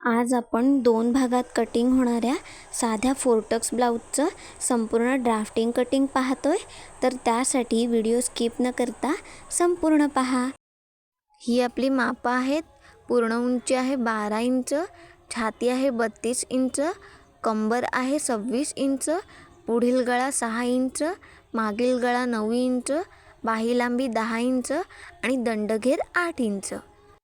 आज आपण 2 भागात कटिंग होणाऱ्या साध्या फोरटक्स ब्लाऊजचं संपूर्ण ड्राफ्टिंग कटिंग पाहतोय, तर त्यासाठी व्हिडिओ स्किप न करता संपूर्ण पहा। ही आपली मापं आहेत। पूर्ण उंची आहे 12 इंच, छाती आहे 32 इंच, कंबर आहे 26 इंच, पुढील गळा 6 इंच, मागील गळा 9 इंच, बाही लांबी 10 इंच आणि दंडघेर 8 इंच।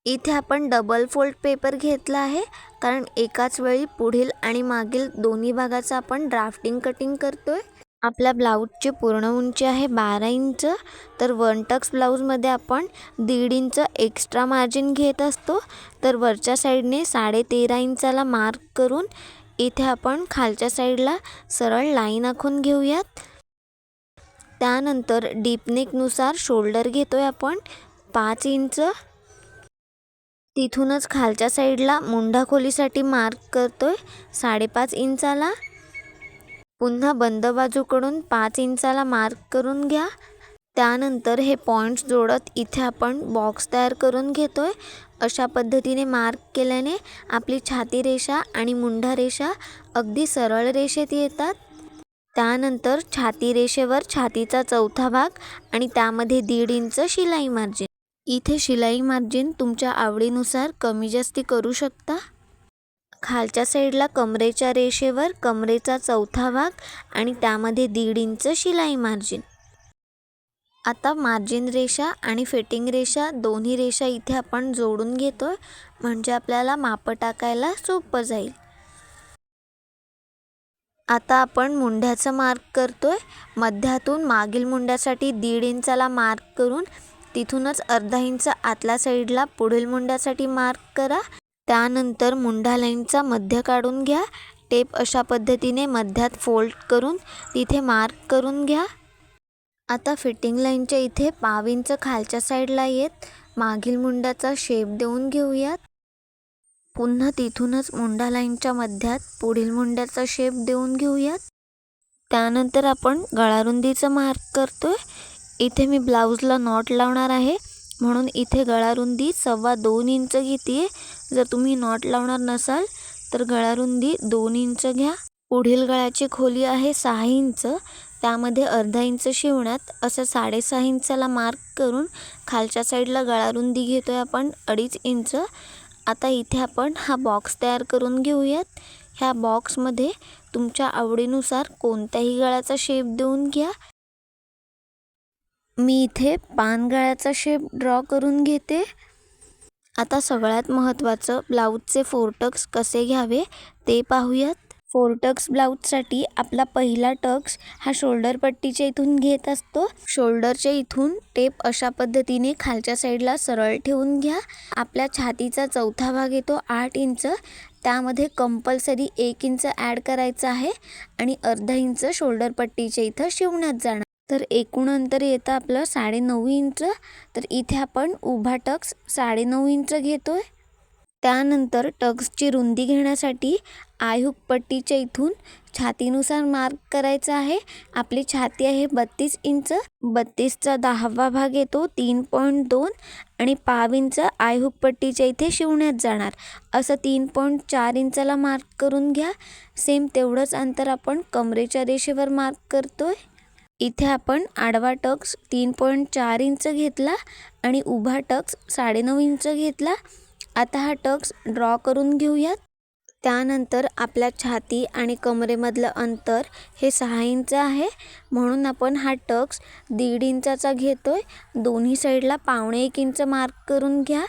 इथे आपण डबल फोल्ड पेपर घेतला आहे, कारण एकाच वेळी पुढील आणि मागील दोन्ही भागाचं आपण ड्राफ्टिंग कटिंग करतोय। आपल्या ब्लाऊजची पूर्ण उंची आहे 12 इंच, तर वन टक्स ब्लाऊजमध्ये आपण 1.5 इंच एक्स्ट्रा मार्जिन घेत असतो। तर वरच्या साईडने 13.5 इंचाला मार्क करून इथे आपण खालच्या साईडला सरळ लाईन आखून घेऊयात। त्यानंतर डीप नेकनुसार शोल्डर घेतोय आपण 5 इंच। तिथूनच खालच्या साईडला मुंढा खोलीसाठी मार्क करतोय 5.5 इंचाला। पुन्हा बंद बाजूकडून 5 इंचाला मार्क करून घ्या। त्यानंतर हे पॉइंट्स जोडत इथे आपण बॉक्स तयार करून घेतोय। अशा पद्धतीने मार्क केल्याने आपली छाती रेषा आणि मुंढा रेषा अगदी सरळ रेषेत येतात। त्यानंतर छाती रेषेवर छातीचा चौथा भाग आणि त्यामध्ये 1.5 इंच शिलाई मार्जिन। इथे शिलाई मार्जिन तुमच्या आवडीनुसार कमी जास्ती करू शकता। खालच्या साईडला कमरेच्या रेषेवर कमरेचा चौथा भाग आणि त्यामध्ये 1.5 इंच शिलाई मार्जिन। आता मार्जिन रेषा आणि फिटिंग रेषा दोन्ही रेषा इथे आपण जोडून घेतोय, म्हणजे आपल्याला माप टाकायला सोपं जाईल। आता आपण मुंढ्याचं मार्क करतोय। मध्यातून मागील मुंड्यासाठी 1.5 इंचाला मार्क करून तिथूनच अर्धा इंच आतल्या साईडला पुढील मुंड्यासाठी मार्क करा। त्यानंतर मुंढा लाईनचा मध्य काढून घ्या। टेप अशा पद्धतीने मध्यात फोल्ड करून तिथे मार्क करून घ्या। आता फिटिंग लाईनच्या इथे 1/2 इंच खालच्या साईडला येत मागील मुंड्याचा शेप देऊन घेऊयात। पुन्हा तिथूनच मुंढा लाईनच्या मध्यात पुढील मुंड्याचा शेप देऊन घेऊयात। त्यानंतर आपण गळारुंदीचं मार्क करतोय। इथे मी ब्लाऊजला नॉट लावणार आहे, म्हणून इथे गळारुंदी 2.25 इंच घेते। जर तुम्ही नॉट लावणार नसाल तर गळारुंदी 2 इंच घ्या। पुढील गळ्याची खोली आहे 6 इंच, त्यामध्ये अर्धा इंच शिवण्यात असं 6.5 इंचाला मार्क करून खालच्या साईडला गळारुंदी घेतोय आपण 2.5 इंच। आता इथे आपण हा बॉक्स तयार करून घेऊयात। ह्या बॉक्समध्ये तुमच्या आवडीनुसार कोणत्याही गळ्याचा शेप देऊन घ्या। मी इथे पान गळ्याचा शेप ड्रॉ करून घेते। आता सगळ्यात महत्त्वाचं ब्लाऊजचे फोरटक्स कसे घ्यावे ते पाहूयात। फोरटक्स ब्लाऊजसाठी आपला पहिला टक्स हा शोल्डर पट्टीच्या इथून घेत असतो। शोल्डरच्या इथून टेप अशा पद्धतीने खालच्या साईडला सरळ ठेवून घ्या। आपल्या छातीचा चौथा भाग येतो 8 इंच, त्यामध्ये कंपल्सरी 1 इंच ॲड करायचं आहे आणि अर्धा इंच शोल्डर पट्टीच्या इथं शिवण्यात जाणार। तर एकूण अंतर येतं आपलं 9.5 इंच। तर इथे आपण उभा टक्स 9.5 इंच घेतोय। त्यानंतर टक्सची रुंदी घेण्यासाठी आयहुक पट्टीच्या इथून छातीनुसार मार्क करायचा आहे। आपली छाती आहे 32 इंच, 32चा 10वा भाग येतो 3.2 आणि 1/2 इंच आयहुक पट्टीच्या इथे शिवण्यात जाणार। असं 3.4 इंचाला मार्क करून घ्या। सेम तेवढंच अंतर आपण कमरेच्या रेषेवर मार्क करतोय। इथे आपण आडवा टक्स 3.4 इंच घेतला आणि उभा टक्स 9.5 इंच घेतला। आता हा टक्स ड्रॉ करून घेऊयात। त्यानंतर आपल्या छाती आणि कमरेमधलं अंतर हे 6 इंच आहे, म्हणून आपण हा टक्स 1.5 इंचाचा घेतोय। दोन्ही साईडला 1.25 इंच मार्क करून घ्या,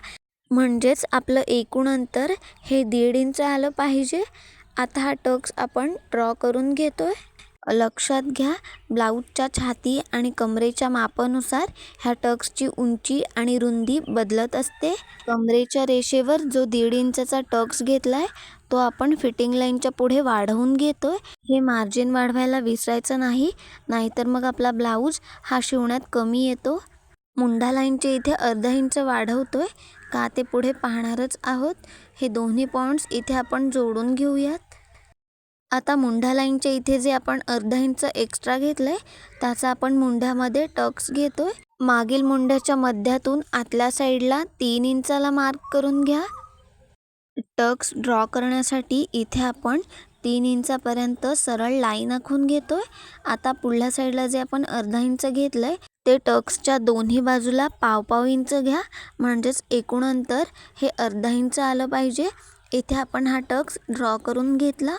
म्हणजेच आपलं एकूण अंतर हे 1.5 इंच आलं पाहिजे। आता हा टक्स आपण ड्रॉ करून घेतोय। लक्षात घ्या, ब्लाऊजच्या छाती आणि कमरेच्या मापानुसार ह्या टक्सची उंची आणि रुंदी बदलत असते। कमरेच्या रेषेवर जो 1.5 इंचाचा टक्स घेतलाय तो आपण फिटिंग लाईनच्या पुढे वाढवून घेतोय। हे मार्जिन वाढवायला विसरायचं नाही, नाहीतर मग आपला ब्लाऊज हा शिवण्यात कमी येतो। मुंढा लाईनच्या इथे अर्धा इंच वाढवतोय, का ते पुढे पाहणारच आहोत। हे दोन्ही पॉइंट्स इथे आपण जोडून घेऊयात। आता मुंढा लाईनच्या इथे जे आपण अर्धा इंच एक्स्ट्रा घेतलंय त्याचा आपण मुंढ्यामध्ये टक्स घेतोय। मागील मुंढ्याच्या मध्यातून आतल्या साईडला 3 इंचाला मार्क करून घ्या। टक्स ड्रॉ करण्यासाठी इथे आपण 3 इंचापर्यंत सरळ लाईन आखून घेतोय. आता पुढल्या साईडला जे आपण अर्धा इंच घेतलंय ते टक्सच्या दोन्ही बाजूला पाव इंच घ्या, म्हणजेच एकूण अंतर हे अर्धा इंच आलं पाहिजे. इथे आपण हा टक्स ड्रॉ करून घेतला.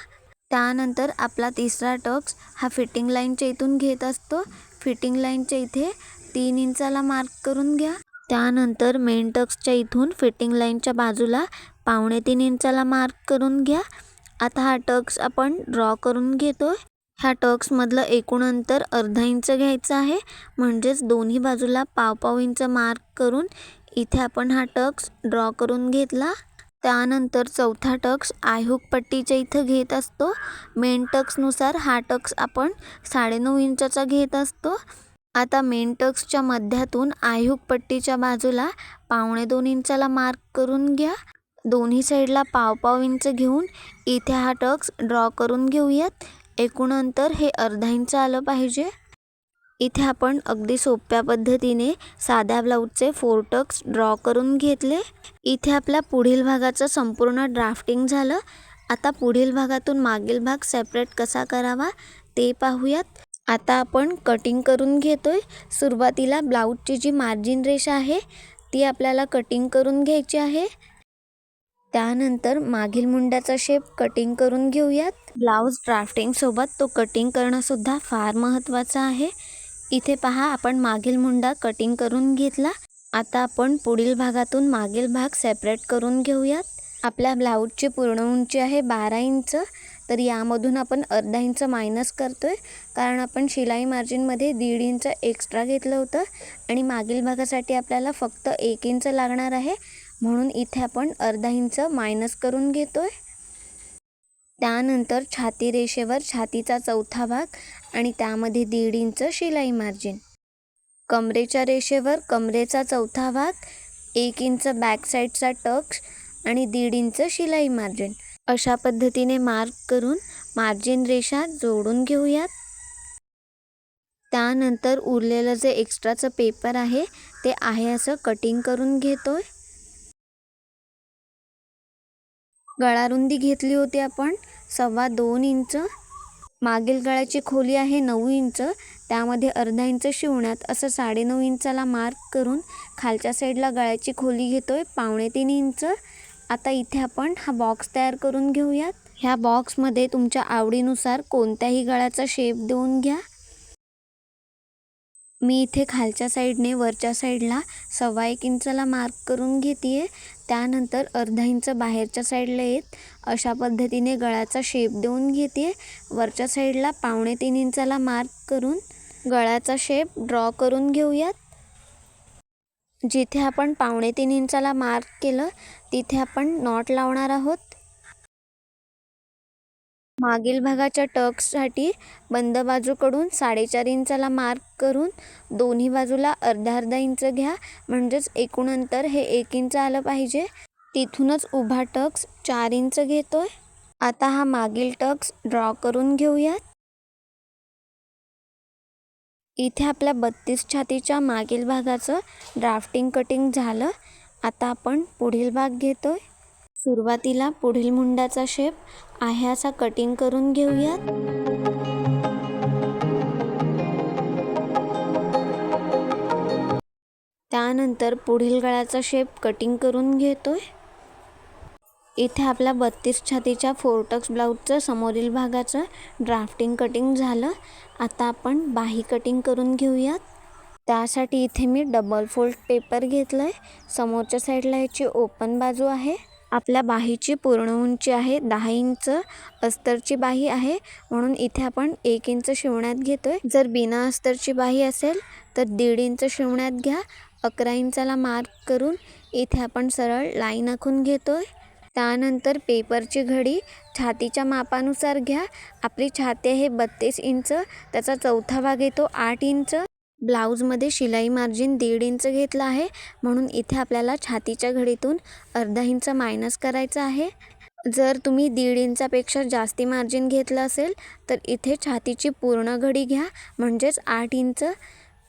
त्यानंतर आपला तिसरा टक्स हा फिटिंग लाईनच्या इथून घेत असतो. फिटिंग लाईनच्या इथे 3 इंचाला मार्क करून घ्या. त्यानंतर मेन टक्सच्या इथून फिटिंग लाईनच्या बाजूला 3.25 इंचाला मार्क करून घ्या. आता हा टक्स आपण ड्रॉ करून घेतोय. ह्या टक्समधलं एकूण अंतर अर्धा इंच घ्यायचं आहे, म्हणजेच दोन्ही बाजूला पाव इंच मार्क करून इथे आपण हा टक्स ड्रॉ करून घेतला. त्यानंतर चौथा टक्स आयहुक पट्टीच्या इथं घेत असतो. मेन टक्सनुसार हा टक्स आपण 9.5 इंचाचा घेत असतो. आता मेन टक्सच्या मध्यातून आयहुक पट्टीच्या बाजूला 2.25 इंचाला मार्क करून घ्या. दोन्ही साईडला पाव इंच घेऊन इथे हा टक्स ड्रॉ करून घेऊयात. एकूण अंतर हे अर्धा इंच आलं पाहिजे. इथे आपण अगदी सोप्या पद्धतीने साध्या ब्लाऊजचे 4 टक्स ड्रॉ करून घेतले. इथे आपल्या पुढील भागाचं संपूर्ण ड्राफ्टिंग झालं. आता पुढील भागातून मागील भाग सेपरेट कसा करावा ते पाहूयात. आता आपण कटिंग करून घेतोय. सुरुवातीला ब्लाऊजची जी मार्जिन रेषा आहे ती आपल्याला कटिंग करून घ्यायची आहे. त्यानंतर मागील मुंड्याचा शेप कटिंग करून घेऊयात. ब्लाऊज ड्राफ्टिंग सोबत तो कटिंग करणं सुद्धा फार महत्त्वाचं आहे. इथे पहा, आपण मागील मुंडा कटिंग करून घेतला. आता आपण पुढील भागातून मागील भाग सेपरेट करून घेऊयात. आपल्या ब्लाऊजची पूर्ण उंची आहे 12 इंच, तर यामधून आपण अर्धा इंच मायनस करतोय, कारण आपण शिलाई मार्जिनमध्ये 1.5 इंच एक्स्ट्रा घेतलं होतं आणि मागील भागासाठी आपल्याला फक्त 1 इंच लागणार आहे, म्हणून इथे आपण अर्धा इंच मायनस करून घेतोय. त्यानंतर छाती रेषेवर छातीचा चौथा भाग आणि त्यामध्ये 1.5 इंच शिलाई मार्जिन. कमरेच्या रेषेवर कमरेचा चौथा भाग, 1 इंच बॅक साईडचा टक्स आणि 1.5 इंच शिलाई मार्जिन. अशा पद्धतीने मार्क करून मार्जिन रेषा जोडून घेऊयात. त्यानंतर उरलेलं जे एक्स्ट्राचं पेपर आहे ते आहे असं कटिंग करून घेतोय. गळा रुंदी घेतली होती आपण 2.25 इंच. मागील गळ्याची खोली आहे 9 इंच, त्यामध्ये अर्धा इंच शिवण्यात असं 9.5 इंचाला मार्क करून खालच्या साईडला गळ्याची खोली घेतोय 3.25 इंच. आता इथे आपण हा बॉक्स तयार करून घेऊयात. ह्या बॉक्समध्ये तुमच्या आवडीनुसार कोणत्याही गळ्याचा शेप देऊन घ्या. मी इथे खालच्या साईडने वरच्या साईडला 1.25 इंचाला मार्क करून घेते. त्यानंतर अर्धा इंच बाहेरच्या साईडला येत अशा पद्धतीने गळ्याचा शेप देऊन घेते. वरच्या साईडला 3.25 इंचाला मार्क करून गळ्याचा शेप ड्रॉ करून घेऊयात. जिथे आपण 3.25 इंचाला मार्क केलं तिथे आपण नॉट लावणार आहोत. मागील भागाच्या टक्ससाठी बंद बाजूकडून 4.5 इंचाला मार्क करून दोन्ही बाजूला अर्धा इंच घ्या, म्हणजेच एकूण अंतर हे 1 इंच आलं पाहिजे. तिथूनच उभा टक्स 4 इंच घेतोय. आता हा मागील टक्स ड्रॉ करून घेऊयात. इथे आपल्या 32 छातीच्या मागील भागाचं ड्राफ्टिंग कटिंग झालं. आता आपण पुढील भाग घेतोय. सुरुवातीला पुढील मुंड्याचा शेप आहे असा कटिंग करून घेऊयात. त्यानंतर पुढील गळ्याचा शेप कटिंग करून घेतोय. इथे आपल्या 32 छातीच्या 4 टक्स ब्लाऊजचं समोरील भागाचं ड्राफ्टिंग कटिंग झालं. आता आपण बाही कटिंग करून घेऊयात. त्यासाठी इथे मी डबल फोल्ड पेपर घेतलं आहे. समोरच्या साईडला याची ओपन बाजू आहे. आपल्या बाहीची पूर्ण उंची आहे 10 इंच. अस्तरची बाही आहे, म्हणून इथे आपण 1 इंच शिवण्यात घेतोय. जर बिना अस्तरची बाही असेल तर 1.5 इंच शिवण्यात घ्या. 11 इंचाला मार्क करून इथे आपण सरळ लाईन आखून घेतोय. त्यानंतर पेपरची घडी छातीच्या मापानुसार घ्या. आपली छाती आहे 32 इंच, त्याचा चौथा भाग येतो 8 इंच. ब्लाऊजमध्ये शिलाई मार्जिन 1.5 इंच घेतला आहे, म्हणून इथे आपल्याला छातीच्या घडीतून अर्धा इंच मायनस करायचं आहे. जर तुम्ही 1.5 इंचापेक्षा जास्ती मार्जिन घेतलं असेल तर इथे छातीची पूर्ण घडी घ्या, म्हणजेच 8 इंच.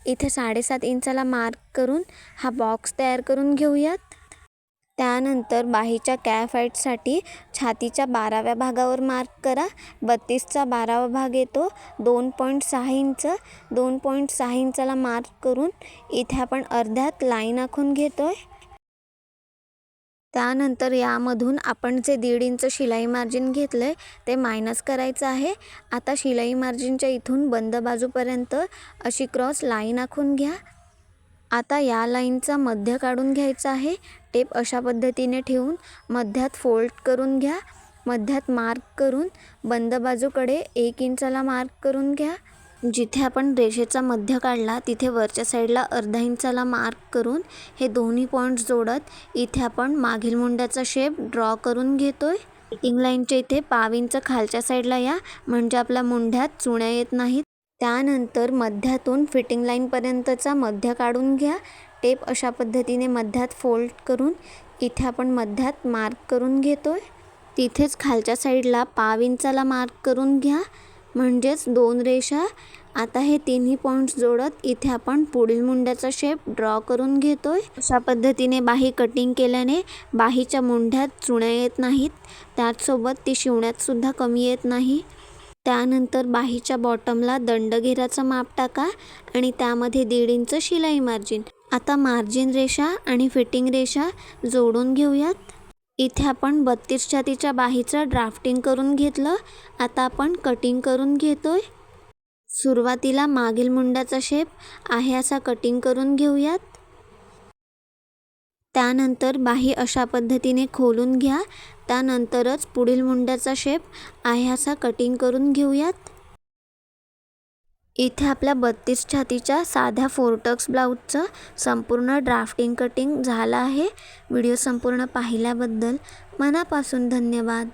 इथे 7.5 इंचाला मार्क करून हा बॉक्स तयार करून घेऊयात. त्यानंतर बाहीच्या कॅफ हाईटसाठी छातीच्या 12व्या भागावर मार्क करा. 32चा 12वा भाग येतो 2.6 इंच. 2.6 इंचाला मार्क करून इथे आपण अर्ध्यात लाईन आखून घेतोय. त्यानंतर यामधून आपण जे 1.5 इंच शिलाई मार्जिन घेतलं आहे ते मायनस करायचं आहे. आता शिलाई मार्जिनच्या इथून बंद बाजूपर्यंत अशी क्रॉस लाईन आखून घ्या. आता या लाईनचा मध्य काढून घ्यायचा आहे. टेप अशा पद्धतीने ठेवून मध्यात फोल्ड करून घ्या. मध्यात मार्क करून बंद बाजूकडे 1 इंचाला मार्क करून घ्या. जिथे आपण रेषेचा मध्य काढला तिथे वरच्या साईडला अर्धा इंचाला मार्क करून हे दोन्ही पॉईंट्स जोडत इथे आपण मागील मुंड्याचा शेप ड्रॉ करून घेतोय. फिटिंग लाईनच्या इथे 1/2 इंच खालच्या साईडला या, म्हणजे आपल्या मुंढ्यात चुण्या येत नाहीत. त्यानंतर मध्यातून फिटिंग लाईनपर्यंतचा मध्य काढून घ्या. टेप अशा पद्धतीने मध्यात फोल्ड करून इथे आपण मध्यात मार्क करून घेतोय. तिथेच खालच्या साईडला 1/2 इंचाला मार्क करून घ्या, म्हणजेच 2 रेषा. आता हे तिन्ही पॉईंट्स जोडत इथे आपण पुढील मुंड्याचा शेप ड्रॉ करून घेतोय. अशा पद्धतीने बाही कटिंग केल्याने बाहीच्या मुंढ्यात चुण्या येत नाहीत, त्याचसोबत ती शिवण्यात सुद्धा कमी येत नाही. त्यानंतर बाहीच्या बॉटमला दंडघेराचं माप टाका आणि त्यामध्ये 1.5 इंच शिलाई मार्जिन. आता मार्जिन रेषा आणि फिटिंग रेषा जोडून घेऊयात. इथे आपण 32 छातीच्या बाहीचं ड्राफ्टिंग करून घेतलं. आता आपण कटिंग करून घेतोय. सुरुवातीला मागील मुंड्याचा शेप आहे असा कटिंग करून घेऊयात. त्यानंतर बाही अशा पद्धतीने खोलून घ्या. त्यानंतरच पुढील मुंड्याचा शेप आहे असा कटिंग करून घेऊयात. इथे आपल्या 32 छातीच्या साध्या 4 टक्स ब्लाऊजचं संपूर्ण ड्राफ्टिंग कटिंग झालं आहे. व्हिडिओ संपूर्ण पाहिल्याबद्दल मनापासून धन्यवाद.